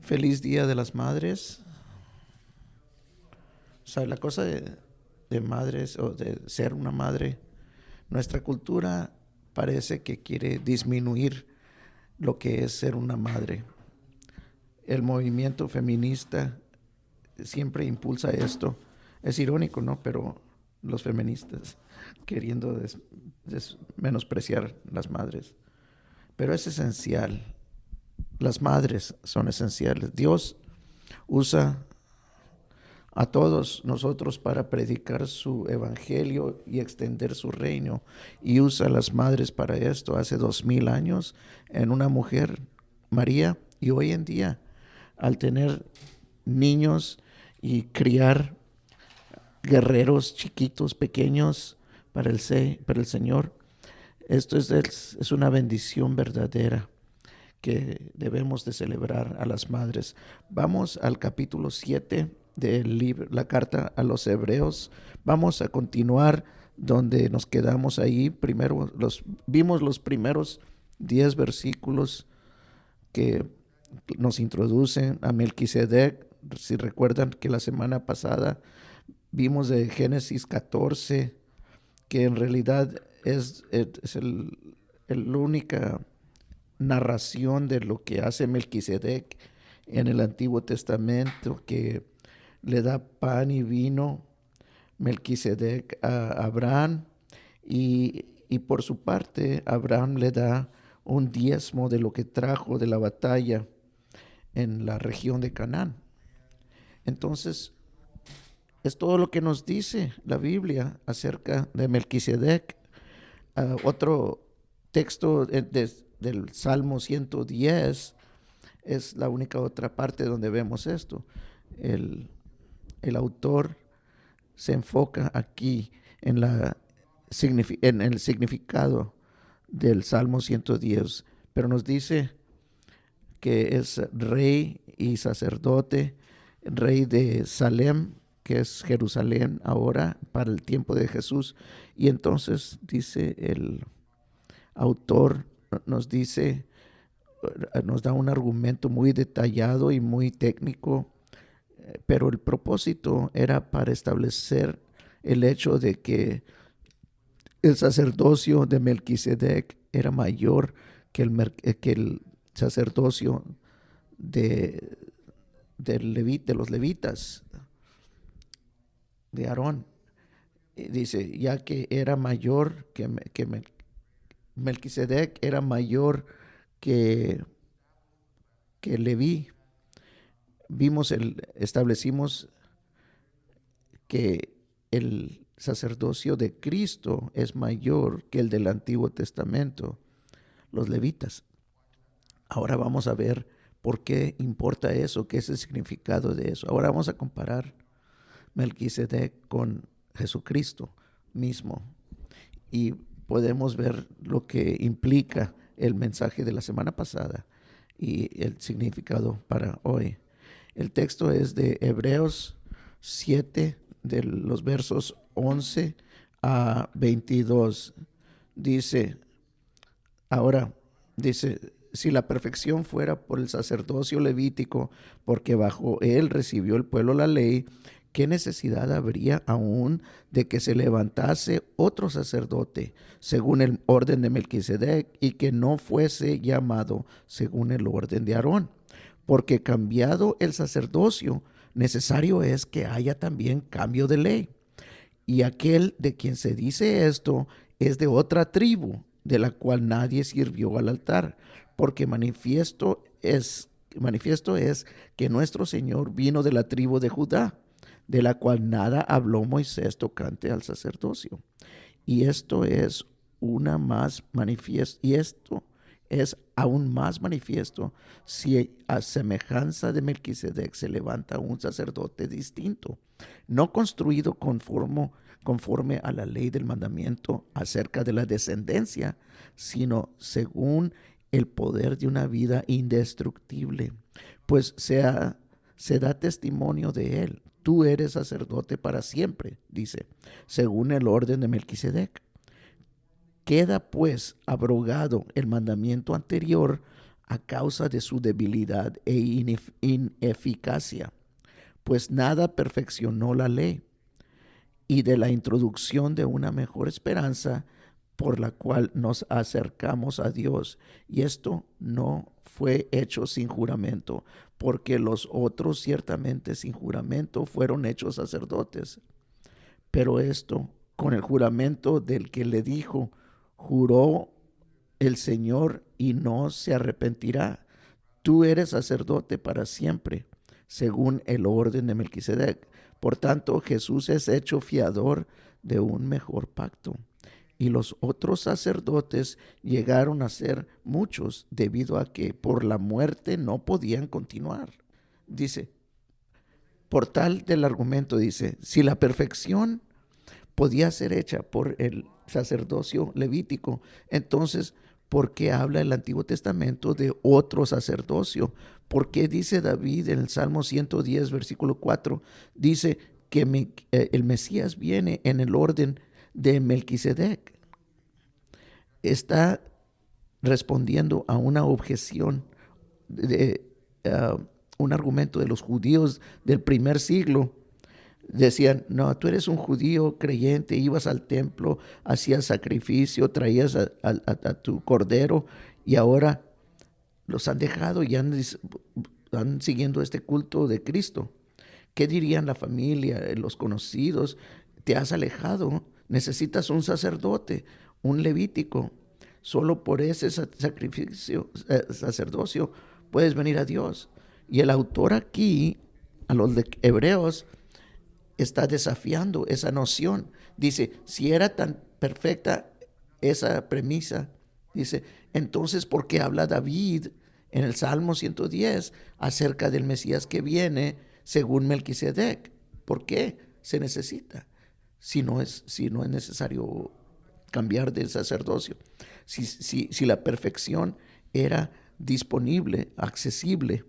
Feliz Día de las Madres. O sea, la cosa de madres o de ser una madre, nuestra cultura parece que quiere disminuir lo que es ser una madre. El movimiento feminista siempre impulsa esto. Es irónico, ¿no? Pero los feministas queriendo menospreciar las madres. Pero es esencial. Las madres son esenciales. Dios usa a todos nosotros para predicar su evangelio y extender su reino. Y usa a las madres para esto hace 2000 años en una mujer, María, y hoy en día, al tener niños y criar guerreros chiquitos, pequeños para el Señor, esto es una bendición verdadera que debemos de celebrar a las madres. Vamos al capítulo 7 del libro, la carta a los Hebreos. Vamos a continuar donde nos quedamos ahí. Primero vimos los primeros 10 versículos que nos introducen a Melquisedec. Si recuerdan que la semana pasada vimos de Génesis 14, que en realidad es el única narración de lo que hace Melquisedec en el Antiguo Testamento, que le da pan y vino Melquisedec a Abraham y por su parte Abraham le da un diezmo de lo que trajo de la batalla en la región de Canaán. Entonces, es todo lo que nos dice la Biblia acerca de Melquisedec. Otro texto del Salmo 110 es la única otra parte donde vemos esto. El, el autor se enfoca aquí en el significado del Salmo 110, pero nos dice que es rey y sacerdote, rey de Salem, que es Jerusalén ahora para el tiempo de Jesús. Y entonces dice el autor, nos dice, nos da un argumento muy detallado y muy técnico, pero el propósito era para establecer el hecho de que el sacerdocio de Melquisedec era mayor que el sacerdocio de, de los levitas, de Aarón. Dice, ya que era mayor que Melquisedec, era mayor que, que Leví. Establecimos que el sacerdocio de Cristo es mayor que el del Antiguo Testamento, los levitas. Ahora vamos a ver por qué importa eso, qué es el significado de eso. Ahora vamos a comparar Melquisedec con Jesucristo mismo y podemos ver lo que implica el mensaje de la semana pasada y el significado para hoy. El texto es de Hebreos 7, de los versos 11 a 22. Dice, ahora, dice, si la perfección fuera por el sacerdocio levítico, porque bajo él recibió el pueblo la ley, ¿qué necesidad habría aún de que se levantase otro sacerdote según el orden de Melquisedec y que no fuese llamado según el orden de Aarón? Porque cambiado el sacerdocio, necesario es que haya también cambio de ley. Y aquel de quien se dice esto es de otra tribu, de la cual nadie sirvió al altar, porque manifiesto es que nuestro Señor vino de la tribu de Judá, de la cual nada habló Moisés tocante al sacerdocio. Y esto es una más manifiesto, y esto es aún más manifiesto si a semejanza de Melquisedec se levanta un sacerdote distinto, no construido conforme a la ley del mandamiento acerca de la descendencia, sino según el poder de una vida indestructible, pues se da testimonio de él. Tú eres sacerdote para siempre, dice, según el orden de Melquisedec. Queda pues abrogado el mandamiento anterior a causa de su debilidad e ineficacia, pues nada perfeccionó la ley, y de la introducción de una mejor esperanza por la cual nos acercamos a Dios. Y esto no fue hecho sin juramento, porque los otros ciertamente sin juramento fueron hechos sacerdotes. Pero esto con el juramento del que le dijo, juró el Señor y no se arrepentirá. Tú eres sacerdote para siempre, según el orden de Melquisedec. Por tanto, Jesús es hecho fiador de un mejor pacto. Y los otros sacerdotes llegaron a ser muchos, debido a que por la muerte no podían continuar. Dice, por tal del argumento, dice, si la perfección podía ser hecha por el sacerdocio levítico, entonces, ¿por qué habla el Antiguo Testamento de otro sacerdocio? ¿Por qué dice David en el Salmo 110, versículo 4, dice que el Mesías viene en el orden de Melquisedec? Está respondiendo a una objeción de un argumento de los judíos del primer siglo. Decían, no, tú eres un judío creyente, ibas al templo, hacías sacrificio, traías a tu cordero, y ahora los han dejado y han siguiendo este culto de Cristo. ¿Qué dirían la familia, los conocidos? Te has alejado, necesitas un sacerdote, un levítico. Solo por ese sacerdocio puedes venir a Dios. Y el autor aquí, a los de Hebreos, está desafiando esa noción. Dice, si era tan perfecta esa premisa, dice, entonces, ¿por qué habla David en el Salmo 110 acerca del Mesías que viene según Melquisedec? ¿Por qué se necesita? Si no es necesario cambiar de sacerdocio. Si la perfección era disponible, accesible,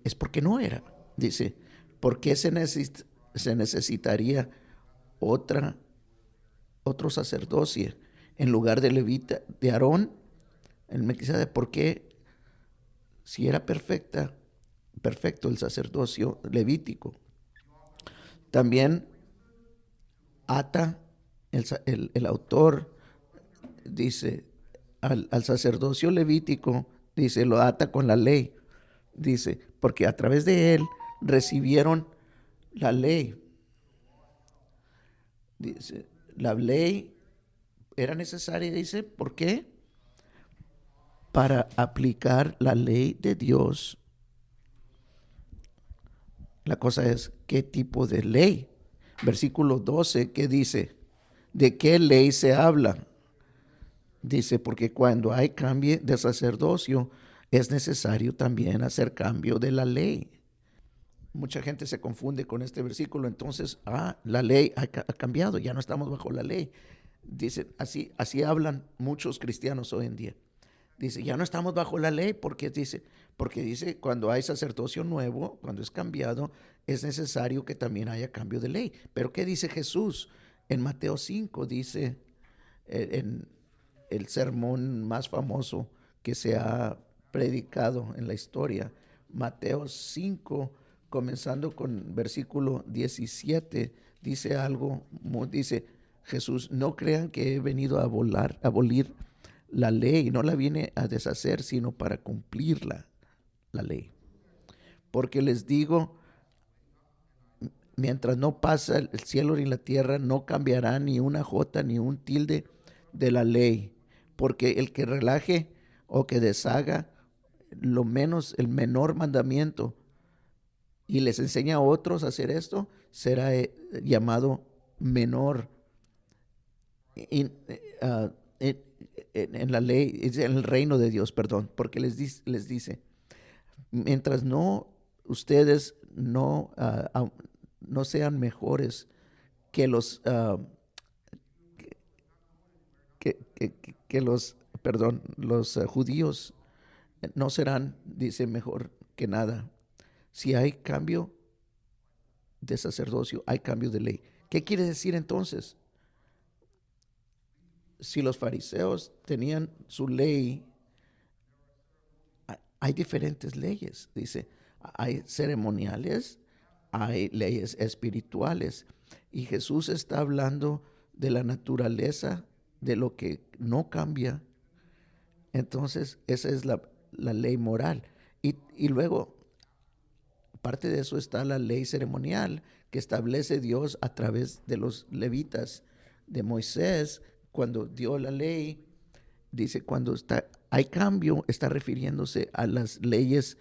es porque no era. Dice, ¿por qué se necesitaría otro sacerdocio en lugar de levita, de Aarón, el Melquisedec? ¿Por qué, si era perfecto el sacerdocio levítico? También ata el autor, dice, al sacerdocio levítico, dice, lo ata con la ley. Dice, porque a través de él recibieron la ley. Dice, la ley era necesaria, dice, ¿por qué? Para aplicar la ley de Dios. La cosa es, ¿qué tipo de ley? Versículo 12, ¿qué dice? ¿De qué ley se habla? Dice, porque cuando hay cambio de sacerdocio, es necesario también hacer cambio de la ley. Mucha gente se confunde con este versículo, entonces, la ley ha cambiado, ya no estamos bajo la ley. Dicen, así hablan muchos cristianos hoy en día. Dice, ya no estamos bajo la ley, porque dice, cuando hay sacerdocio nuevo, cuando es cambiado, es necesario que también haya cambio de ley. Pero ¿qué dice Jesús? En Mateo 5 dice, en el sermón más famoso que se ha predicado en la historia, Mateo 5, comenzando con versículo 17, dice algo, dice Jesús, no crean que he venido a abolir la ley, no la viene a deshacer, sino para cumplirla, la ley. Porque les digo, mientras no pasa el cielo ni la tierra, no cambiará ni una jota ni un tilde de la ley. Porque el que relaje o que deshaga lo menos el menor mandamiento y les enseña a otros a hacer esto, será llamado menor en la ley, en el reino de Dios, perdón, porque les dice, mientras ustedes no sean mejores que los los judíos, no serán, dice, mejor que nada. Si hay cambio de sacerdocio, hay cambio de ley. ¿Qué quiere decir entonces? Si los fariseos tenían su ley hay diferentes leyes. Dice, hay ceremoniales, hay leyes espirituales. Y Jesús está hablando de la naturaleza, de lo que no cambia. Entonces, esa es la ley moral. Y luego, parte de eso está la ley ceremonial que establece Dios a través de los levitas, de Moisés, cuando dio la ley. Dice, cuando hay cambio, está refiriéndose a las leyes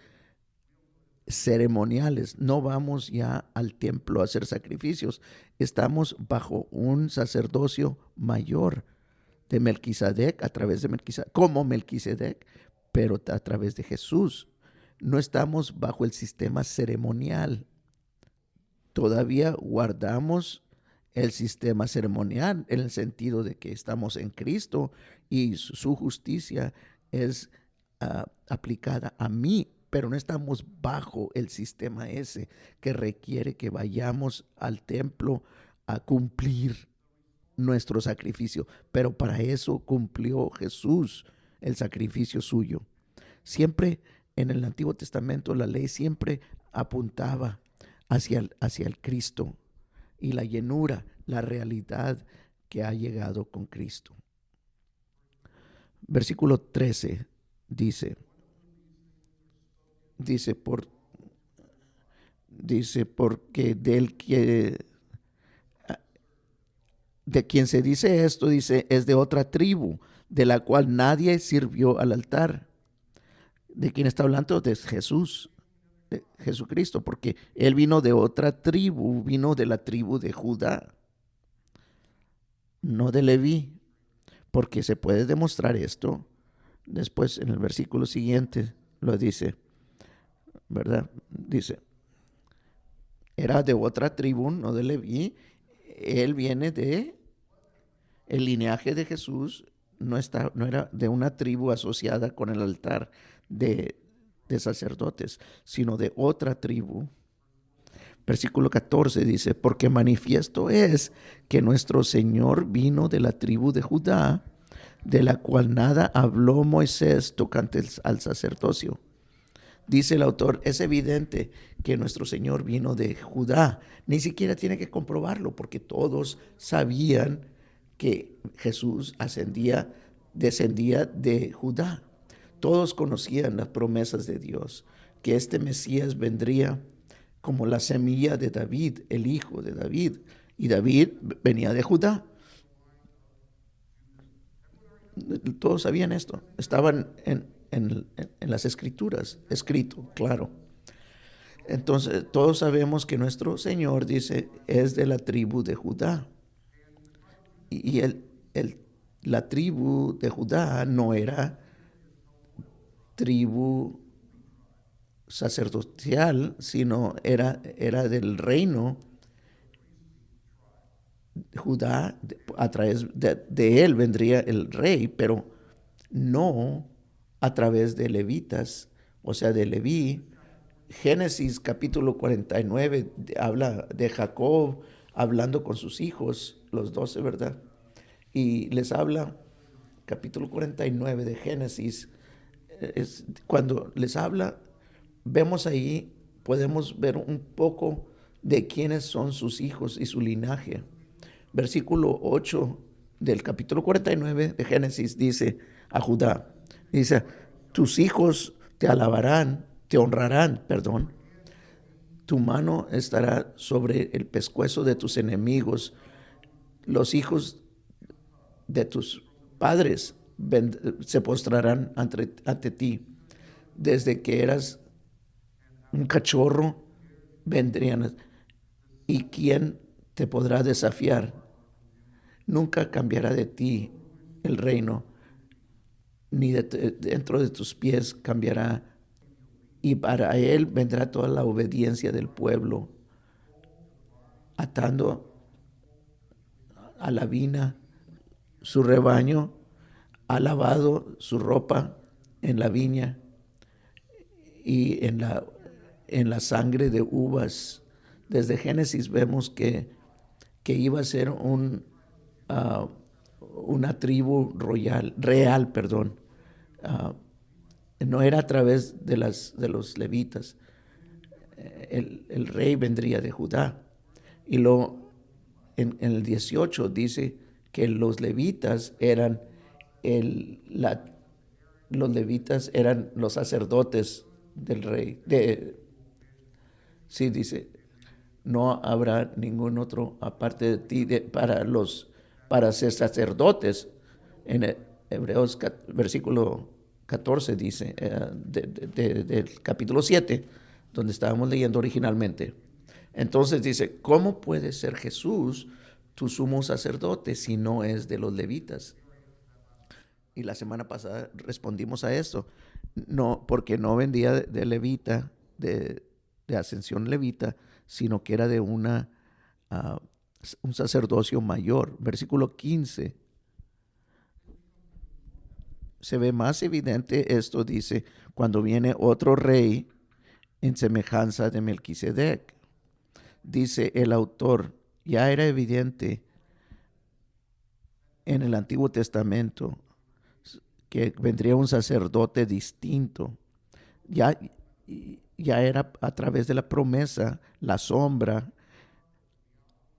ceremoniales. No vamos ya al templo a hacer sacrificios. Estamos bajo un sacerdocio mayor de Melquisedec, a través de Melquisedec, como Melquisedec, pero a través de Jesús. No estamos bajo el sistema ceremonial. Todavía guardamos el sistema ceremonial en el sentido de que estamos en Cristo y su justicia es aplicada a mí, pero no estamos bajo el sistema ese que requiere que vayamos al templo a cumplir nuestro sacrificio. Pero para eso cumplió Jesús el sacrificio suyo. Siempre en el Antiguo Testamento la ley siempre apuntaba hacia el Cristo y la llenura, la realidad que ha llegado con Cristo. Versículo 13 dice porque de quien se dice esto, dice, es de otra tribu, de la cual nadie sirvió al altar. ¿De quién está hablando? De Jesús, de Jesucristo, porque él vino de otra tribu, vino de la tribu de Judá, no de Leví, porque se puede demostrar esto. Después en el versículo siguiente lo dice, ¿verdad? Dice, era de otra tribu, no de Leví. Él viene de el linaje de Jesús, no era de una tribu asociada con el altar de sacerdotes, sino de otra tribu. Versículo 14 dice, porque manifiesto es que nuestro Señor vino de la tribu de Judá, de la cual nada habló Moisés tocante al sacerdocio. Dice el autor, es evidente que nuestro Señor vino de Judá. Ni siquiera tiene que comprobarlo, porque todos sabían que Jesús descendía de Judá. Todos conocían las promesas de Dios, que este Mesías vendría como la semilla de David, el hijo de David. Y David venía de Judá. Todos sabían esto. Estaban en las escrituras, escrito, claro. Entonces, todos sabemos que nuestro Señor, dice, es de la tribu de Judá. Y la tribu de Judá no era tribu sacerdotal, sino era del reino Judá. A través de él vendría el rey, pero no a través de levitas, o sea, de Leví. Génesis capítulo 49 habla de Jacob hablando con sus hijos, los 12, ¿verdad? Y les habla, capítulo 49 de Génesis, cuando les habla, vemos ahí, podemos ver un poco de quiénes son sus hijos y su linaje. Versículo 8 del capítulo 49 de Génesis dice a Judá, dice, tus hijos te alabarán, te honrarán, tu mano estará sobre el pescuezo de tus enemigos, los hijos de tus padres se postrarán ante ti. Desde que eras un cachorro, vendrían. ¿Y quién te podrá desafiar? Nunca cambiará de ti el reino, ni dentro de tus pies cambiará. Y para él vendrá toda la obediencia del pueblo, atando a la vina su rebaño, ha lavado su ropa en la viña y en la sangre de uvas. Desde Génesis vemos que iba a ser una tribu real, uh, no era a través de los levitas. El rey vendría de Judá. Y luego en el 18 dice que los levitas eran los levitas eran los sacerdotes del rey. Sí, dice, no habrá ningún otro aparte de ti para ser sacerdotes. En Hebreos versículo 14 dice, del capítulo 7, donde estábamos leyendo originalmente. Entonces dice, ¿cómo puede ser Jesús tu sumo sacerdote si no es de los levitas? Y la semana pasada respondimos a esto. No, porque no vendía de levita, de ascensión levita, sino que era de uh, un sacerdocio mayor. Versículo 15. Se ve más evidente esto, dice, cuando viene otro rey en semejanza de Melquisedec. Dice el autor, ya era evidente en el Antiguo Testamento que vendría un sacerdote distinto. Ya, ya era a través de la promesa, la sombra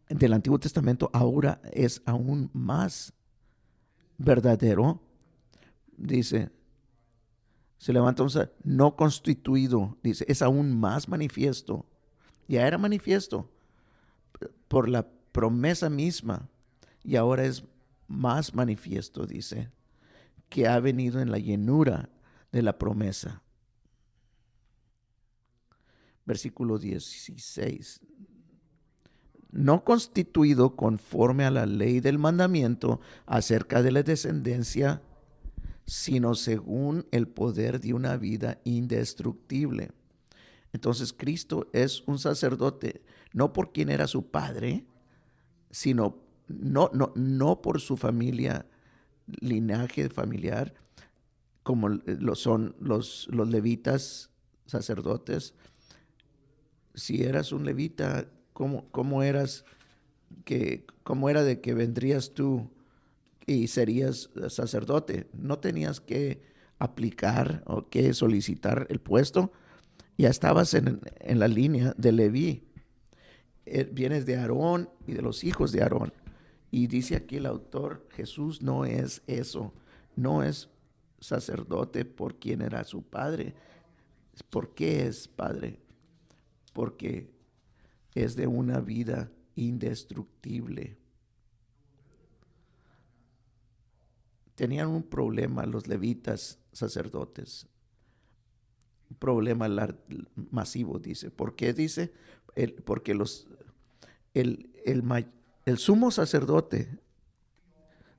del Antiguo Testamento, ahora es aún más verdadero. Dice, se levanta un no constituido, dice, es aún más manifiesto. Ya era manifiesto por la promesa misma y ahora es más manifiesto, dice, que ha venido en la llenura de la promesa. Versículo 16. No constituido conforme a la ley del mandamiento acerca de la descendencia, sino según el poder de una vida indestructible. Entonces Cristo es un sacerdote, no por quien era su padre, sino no por su familia, linaje familiar, como lo son los levitas sacerdotes. Si eras un levita, ¿cómo era de que vendrías tú y serías sacerdote? No tenías que aplicar o que solicitar el puesto, ya estabas en la línea de Leví. Vienes de Aarón y de los hijos de Aarón. Y dice aquí el autor, Jesús no es eso, no es sacerdote por quien era su padre. ¿Por qué es padre? Porque es de una vida indestructible. Tenían un problema los levitas sacerdotes, un problema masivo, dice. ¿Por qué dice? Porque el sumo sacerdote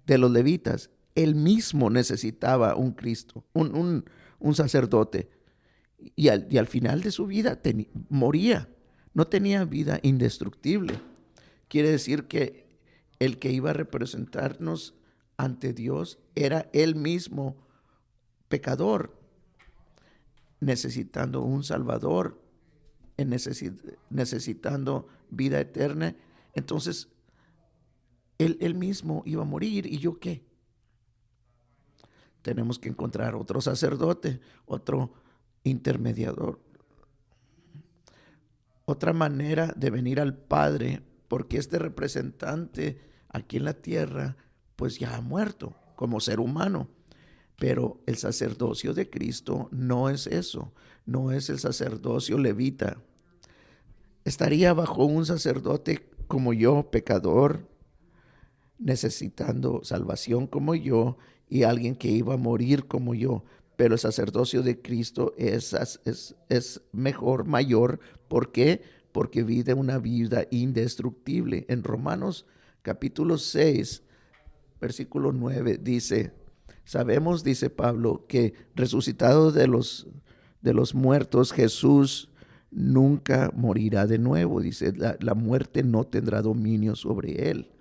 de los levitas, él mismo necesitaba un Cristo, un sacerdote. Y al final de su vida moría. No tenía vida indestructible. Quiere decir que el que iba a representarnos ante Dios era él mismo pecador, necesitando un Salvador, necesitando vida eterna. Entonces, él mismo iba a morir. ¿Y yo qué? Tenemos que encontrar otro sacerdote, otro intermediador, otra manera de venir al Padre, porque este representante aquí en la tierra, pues ya ha muerto como ser humano. Pero el sacerdocio de Cristo no es eso, no es el sacerdocio levita. Estaría bajo un sacerdote como yo, pecador, necesitando salvación como yo, y alguien que iba a morir como yo. Pero el sacerdocio de Cristo es mejor, mayor. ¿Por qué? Porque vive una vida indestructible. En Romanos capítulo 6, versículo 9 dice, sabemos, dice Pablo, que resucitado de los muertos, Jesús nunca morirá de nuevo. Dice, la muerte no tendrá dominio sobre él.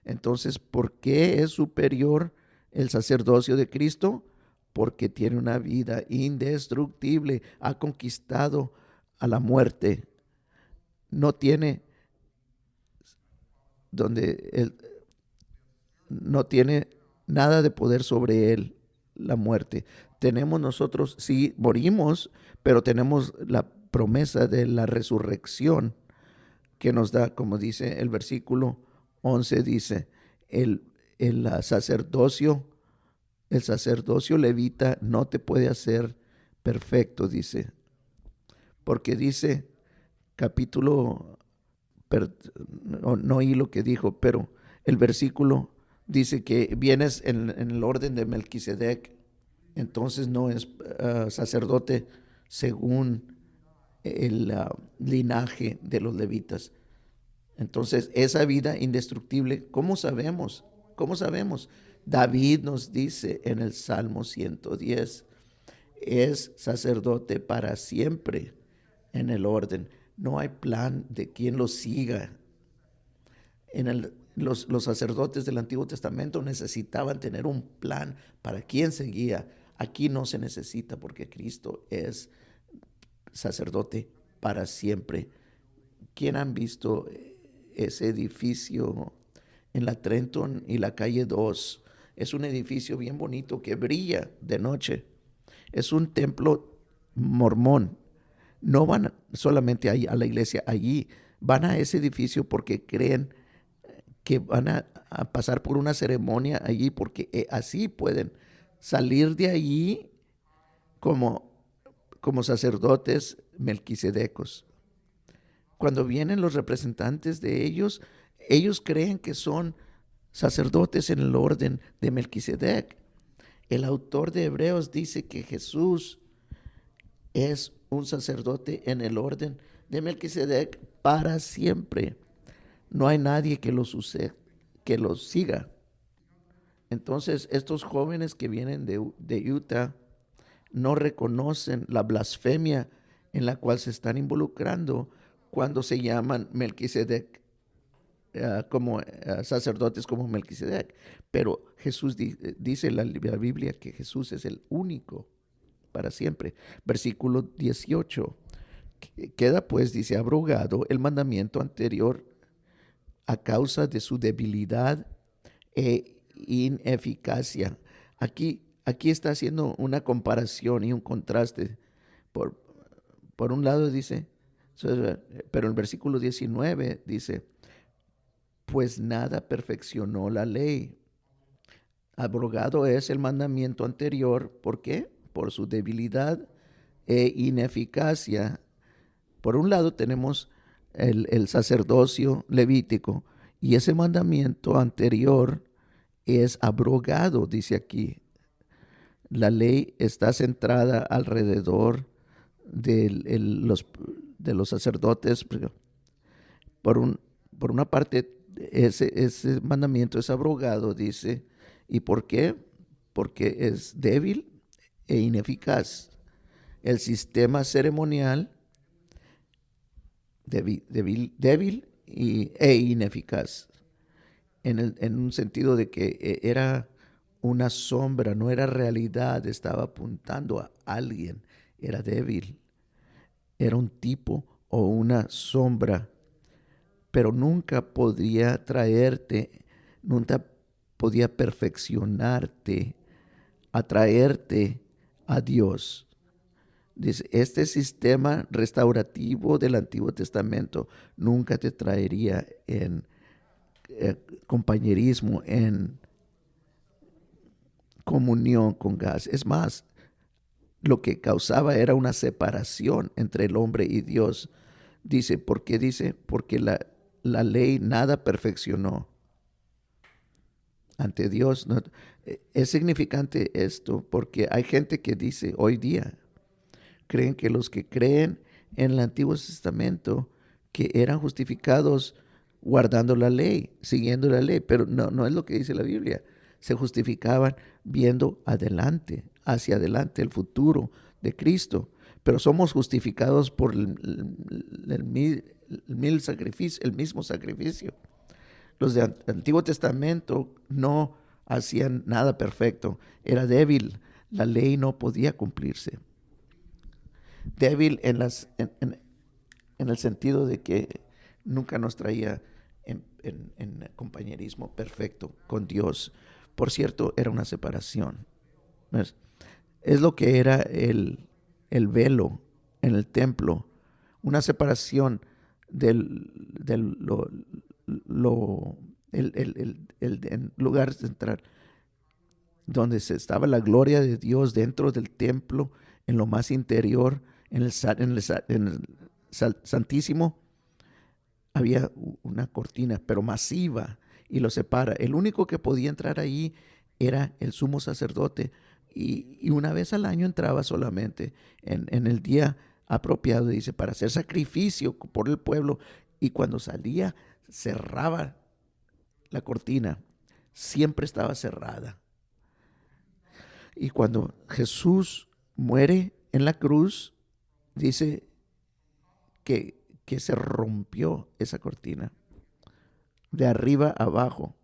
Entonces, ¿por qué es superior el sacerdocio de Cristo? Porque tiene una vida indestructible, ha conquistado a la muerte. No tiene no tiene nada de poder sobre él, la muerte. tenemos nosotros, sí, morimos, pero tenemos la promesa de la resurrección que nos da, como dice el versículo 11, dice, el, el sacerdocio, el sacerdocio levita no te puede hacer perfecto, dice, porque dice, capítulo, no oí lo que dijo, pero el versículo dice que vienes en el orden de Melquisedec, entonces no es sacerdote según el linaje de los levitas. Entonces, esa vida indestructible, ¿cómo sabemos? ¿Cómo sabemos? David nos dice en el Salmo 110, es sacerdote para siempre en el orden. No hay plan de quien lo siga. Los sacerdotes del Antiguo Testamento necesitaban tener un plan para quién seguía. Aquí no se necesita porque Cristo es sacerdote para siempre. ¿Quién han visto ese edificio en la Trenton y la calle 2? Es un edificio bien bonito que brilla de noche. Es un templo mormón. No van solamente a la iglesia allí, van a ese edificio porque creen que van a pasar por una ceremonia allí, porque así pueden salir de allí como, como sacerdotes melquisedecos. Cuando vienen los representantes de ellos, ellos creen que son sacerdotes en el orden de Melquisedec. El autor de Hebreos dice que Jesús es un sacerdote en el orden de Melquisedec para siempre. No hay nadie que que los siga. Entonces, estos jóvenes que vienen de Utah no reconocen la blasfemia en la cual se están involucrando cuando se llaman Melquisedec como sacerdotes como Melquisedec. Pero Jesús dice la Biblia que Jesús es el único para siempre. Versículo 18. Queda pues, dice, abrogado el mandamiento anterior a causa de su debilidad e ineficacia. Aquí está haciendo una comparación y un contraste. Por, por un lado dice, pero el versículo 19 dice, pues nada perfeccionó la ley. Abrogado es el mandamiento anterior. ¿Por qué? Por su debilidad e ineficacia. Por un lado tenemos el sacerdocio levítico y ese mandamiento anterior es abrogado, dice aquí. La ley está centrada alrededor de los sacerdotes. Por, un, por una parte, ese mandamiento es abrogado, dice. ¿Y por qué? Porque es débil e ineficaz. El sistema ceremonial débil e ineficaz. En un sentido de que era una sombra, no era realidad, estaba apuntando a alguien, era débil, era un tipo o una sombra, pero nunca podía traerte, nunca podía perfeccionarte, atraerte a Dios. Dice, este sistema restaurativo del Antiguo Testamento nunca te traería en compañerismo, en comunión con Gas. Es más, lo que causaba era una separación entre el hombre y Dios. Dice, ¿por qué dice? Porque la ley nada perfeccionó ante Dios. ¿No? Es significante esto porque hay gente que dice hoy día, creen que los que creen en el Antiguo Testamento que eran justificados guardando la ley, siguiendo la ley, pero no es lo que dice la Biblia. Se justificaban viendo adelante, hacia adelante, el futuro de Cristo. Pero somos justificados por el mismo sacrificio. Los del Antiguo Testamento no hacían nada perfecto, era débil, la ley no podía cumplirse. Débil en el sentido de que nunca nos traía en compañerismo perfecto con Dios. Por cierto, era una separación. Es lo que era el velo en el templo, una separación del lo- el lugar central, donde se estaba la gloria de Dios dentro del templo, en lo más interior, en el santísimo, había una cortina, pero masiva, y lo separa. El único que podía entrar ahí era el sumo sacerdote, y una vez al año entraba solamente en el día apropiado, dice, para hacer sacrificio por el pueblo, y cuando salía cerraba la cortina, siempre estaba cerrada. Y cuando Jesús muere en la cruz, dice que se rompió esa cortina de arriba a abajo.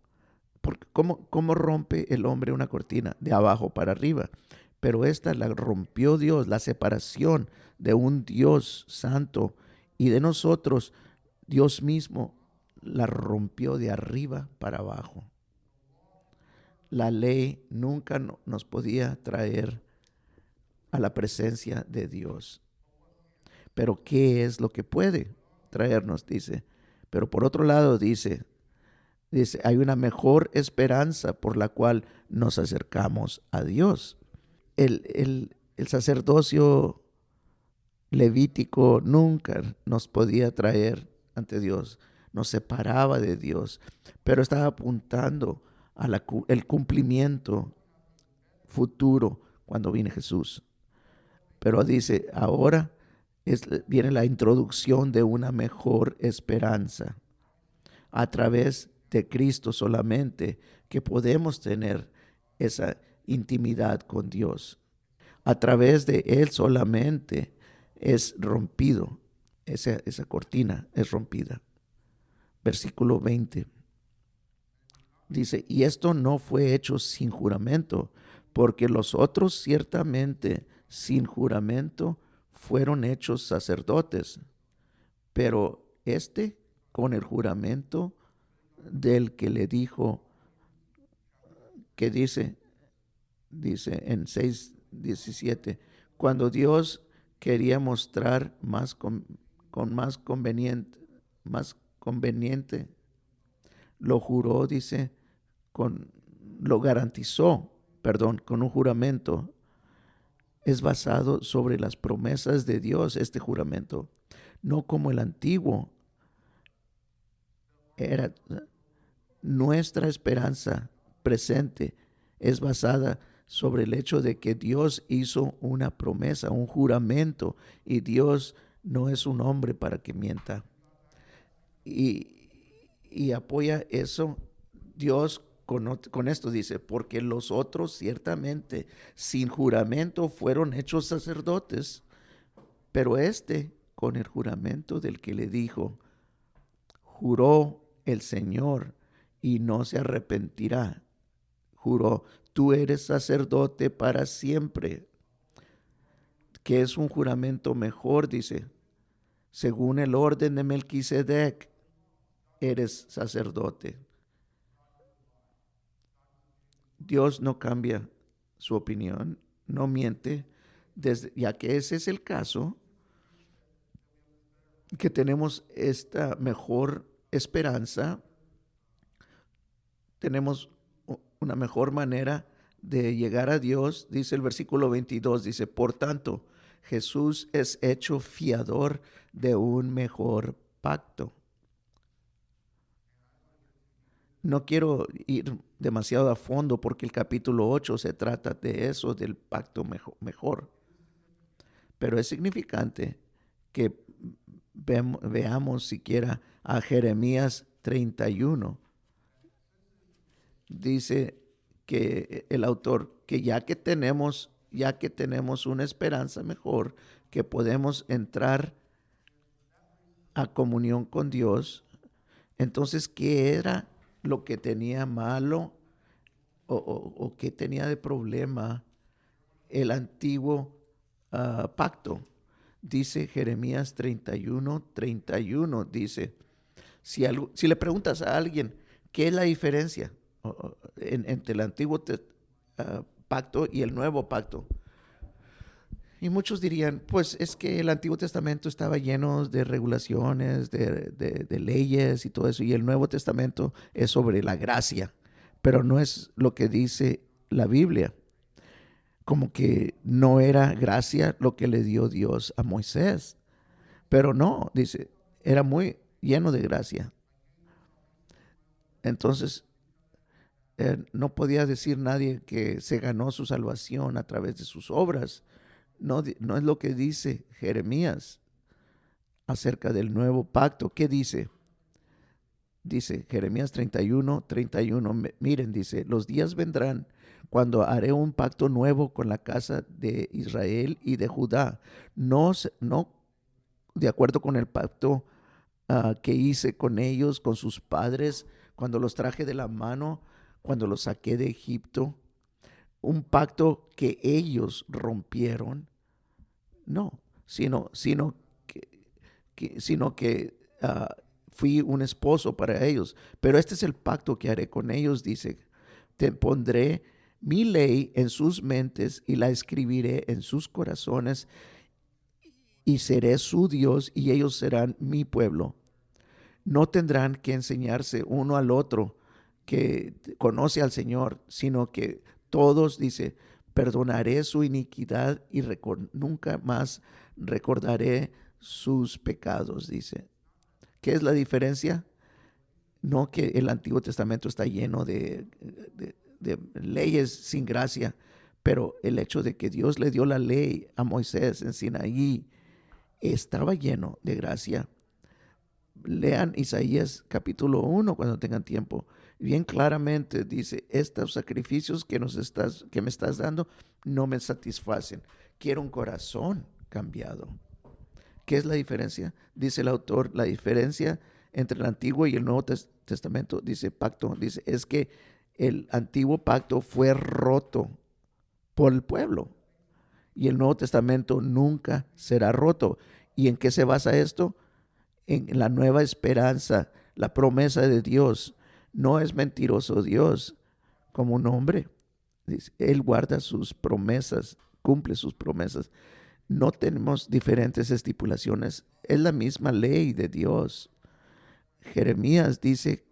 Porque ¿cómo rompe el hombre una cortina? De abajo para arriba. Pero esta la rompió Dios, la separación de un Dios santo y de nosotros, Dios mismo la rompió de arriba para abajo. La ley nunca nos podía traer a la presencia de Dios. Pero ¿qué es lo que puede traernos? Dice. Pero por otro lado dice, hay una mejor esperanza por la cual nos acercamos a Dios. El sacerdocio levítico nunca nos podía traer ante Dios, nos separaba de Dios, pero estaba apuntando el cumplimiento futuro cuando viene Jesús. Pero dice, ahora viene la introducción de una mejor esperanza a través de Cristo solamente que podemos tener esa intimidad con Dios. A través de Él solamente es rompido, esa cortina es rompida. Versículo 20 dice, y esto no fue hecho sin juramento, porque los otros ciertamente sin juramento fueron hechos sacerdotes, pero este con el juramento del que le dijo, que dice en 6:17, cuando Dios quería mostrar con más conveniente, lo juró, dice, lo garantizó, perdón, con un juramento. Es basado sobre las promesas de Dios este juramento, no como el antiguo. Era nuestra esperanza presente es basada sobre el hecho de que Dios hizo una promesa, un juramento, y Dios no es un hombre para que mienta. Y, y apoya eso Dios con esto dice, porque los otros ciertamente sin juramento fueron hechos sacerdotes, pero este con el juramento del que le dijo, juró el Señor y no se arrepentirá. Juró, tú eres sacerdote para siempre. Que es un juramento mejor, dice, según el orden de Melquisedec, eres sacerdote. Dios no cambia su opinión, no miente, ya que ese es el caso, que tenemos esta mejor esperanza, tenemos una mejor manera de llegar a Dios. Dice el versículo 22, dice, por tanto, Jesús es hecho fiador de un mejor pacto. No quiero ir demasiado a fondo porque el capítulo 8 se trata de eso, del pacto mejor. Pero es significante que veamos siquiera a Jeremías 31. Dice que el autor, que ya que tenemos una esperanza mejor, que podemos entrar a comunión con Dios, entonces, ¿qué era lo que tenía malo o qué tenía de problema el antiguo pacto? Dice Jeremías 31:31, dice, si le preguntas a alguien, ¿qué es la diferencia entre el antiguo pacto y el nuevo pacto? Y muchos dirían, pues es que el Antiguo Testamento estaba lleno de regulaciones, de leyes y todo eso, y el Nuevo Testamento es sobre la gracia, pero no es lo que dice la Biblia. Como que no era gracia lo que le dio Dios a Moisés, pero no, dice, era muy lleno de gracia. Entonces, no podía decir nadie que se ganó su salvación a través de sus obras. No, no es lo que dice Jeremías acerca del nuevo pacto. ¿Qué dice? Dice Jeremías 31:31. Miren, dice, los días vendrán cuando haré un pacto nuevo con la casa de Israel y de Judá. No de acuerdo con el pacto que hice con ellos, con sus padres, cuando los traje de la mano, cuando los saqué de Egipto. Un pacto que ellos rompieron. No, sino que fui un esposo para ellos. Pero este es el pacto que haré con ellos, dice. Te pondré mi ley en sus mentes y la escribiré en sus corazones y seré su Dios y ellos serán mi pueblo. No tendrán que enseñarse uno al otro que conoce al Señor, sino que todos, dice, perdonaré su iniquidad y nunca más recordaré sus pecados, dice. ¿Qué es la diferencia? No que el Antiguo Testamento está lleno de leyes sin gracia, pero el hecho de que Dios le dio la ley a Moisés en Sinaí estaba lleno de gracia. Lean Isaías capítulo 1 cuando tengan tiempo. Bien claramente dice, estos sacrificios que me estás dando no me satisfacen. Quiero un corazón cambiado. ¿Qué es la diferencia? Dice el autor, la diferencia entre el Antiguo y el Nuevo Testamento, dice pacto, dice, es que el antiguo pacto fue roto por el pueblo y el Nuevo Testamento nunca será roto. ¿Y en qué se basa esto? En la nueva esperanza, la promesa de Dios. No es mentiroso Dios como un hombre. Él guarda sus promesas, cumple sus promesas. No tenemos diferentes estipulaciones. Es la misma ley de Dios. Jeremías dice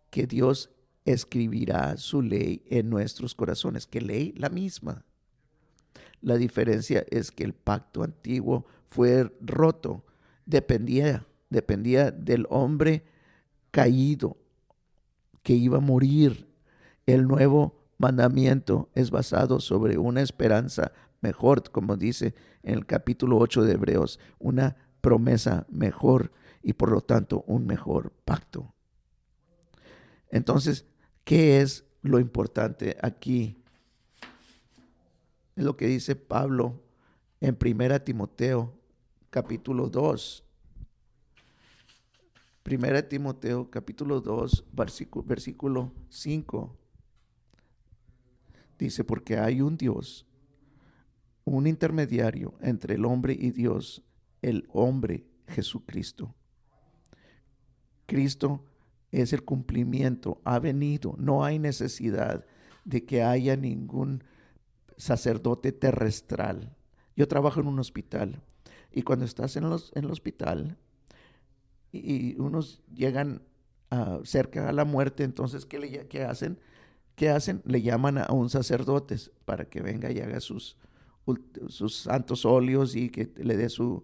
que Dios escribirá su ley en nuestros corazones. ¿Qué ley? La misma. La diferencia es que el pacto antiguo fue roto. Dependía del hombre caído que iba a morir. El nuevo mandamiento es basado sobre una esperanza mejor, como dice en el capítulo 8 de Hebreos, una promesa mejor y por lo tanto un mejor pacto. Entonces, ¿qué es lo importante aquí? Es lo que dice Pablo en 1 Timoteo capítulo 2. 1 Timoteo capítulo 2, versículo 5. Dice, porque hay un Dios, un intermediario entre el hombre y Dios, el hombre Jesucristo. Cristo es el cumplimiento, ha venido, no hay necesidad de que haya ningún sacerdote terrestral. Yo trabajo en un hospital y cuando estás en el hospital y unos llegan cerca a la muerte, entonces, ¿qué hacen? ¿Qué hacen? Le llaman a un sacerdote para que venga y haga sus santos óleos y que le dé sus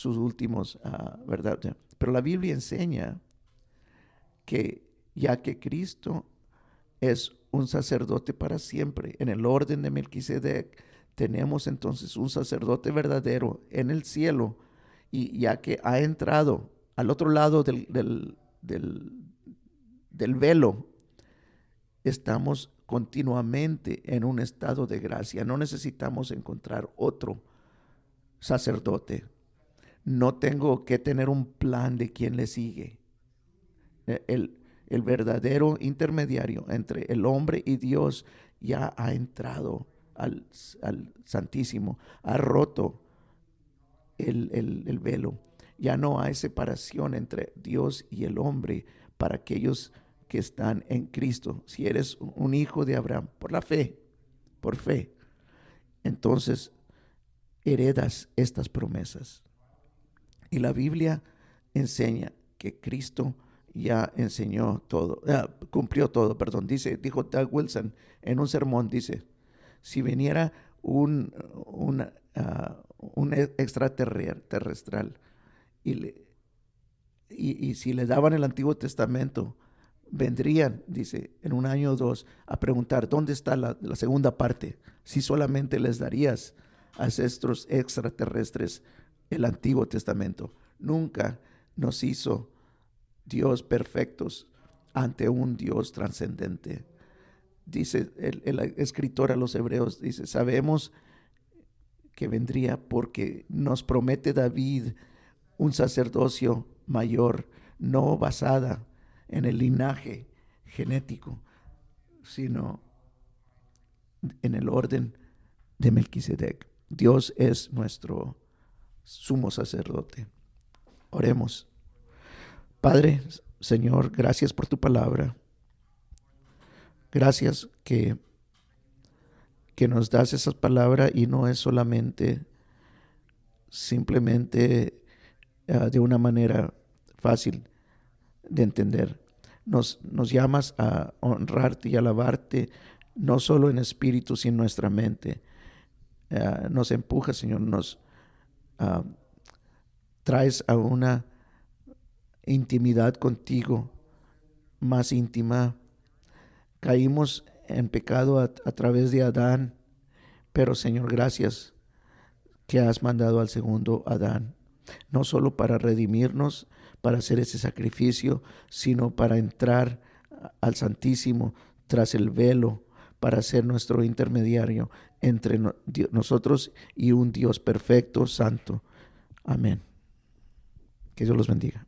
últimos, ¿verdad? Pero la Biblia enseña que ya que Cristo es un sacerdote para siempre, en el orden de Melquisedec, tenemos entonces un sacerdote verdadero en el cielo, y ya que ha entrado al otro lado del velo, estamos continuamente en un estado de gracia. No necesitamos encontrar otro sacerdote. No tengo que tener un plan de quién le sigue. El verdadero intermediario entre el hombre y Dios ya ha entrado al Santísimo, ha roto el velo. Ya no hay separación entre Dios y el hombre para aquellos que están en Cristo. Si eres un hijo de Abraham por la fe, por fe, entonces heredas estas promesas. Y la Biblia enseña que Cristo ya enseñó todo, cumplió todo, perdón. Dijo Doug Wilson en un sermón, dice, si viniera un extraterrestre y si le daban el Antiguo Testamento, vendrían, dice, en un año o dos a preguntar, ¿dónde está la segunda parte? Si solamente les darías a estos extraterrestres el Antiguo Testamento. Nunca nos hizo Dios perfectos ante un Dios trascendente. Dice el escritor a los Hebreos, dice, sabemos que vendría porque nos promete David un sacerdocio mayor, no basada en el linaje genético, sino en el orden de Melquisedec. Dios es nuestro sumo sacerdote. Oremos. Padre, Señor, gracias por tu palabra. Gracias que nos das esa palabra y no es simplemente de una manera fácil de entender. Nos llamas a honrarte y alabarte, no solo en espíritu, sino en nuestra mente. Nos empujas, Señor, nos traes a una intimidad contigo, más íntima. Caímos en pecado a través de Adán, pero Señor, gracias que has mandado al segundo Adán, no solo para redimirnos, para hacer ese sacrificio, sino para entrar al Santísimo tras el velo, para ser nuestro intermediario entre nosotros y un Dios perfecto, santo. Amén. Que Dios los bendiga.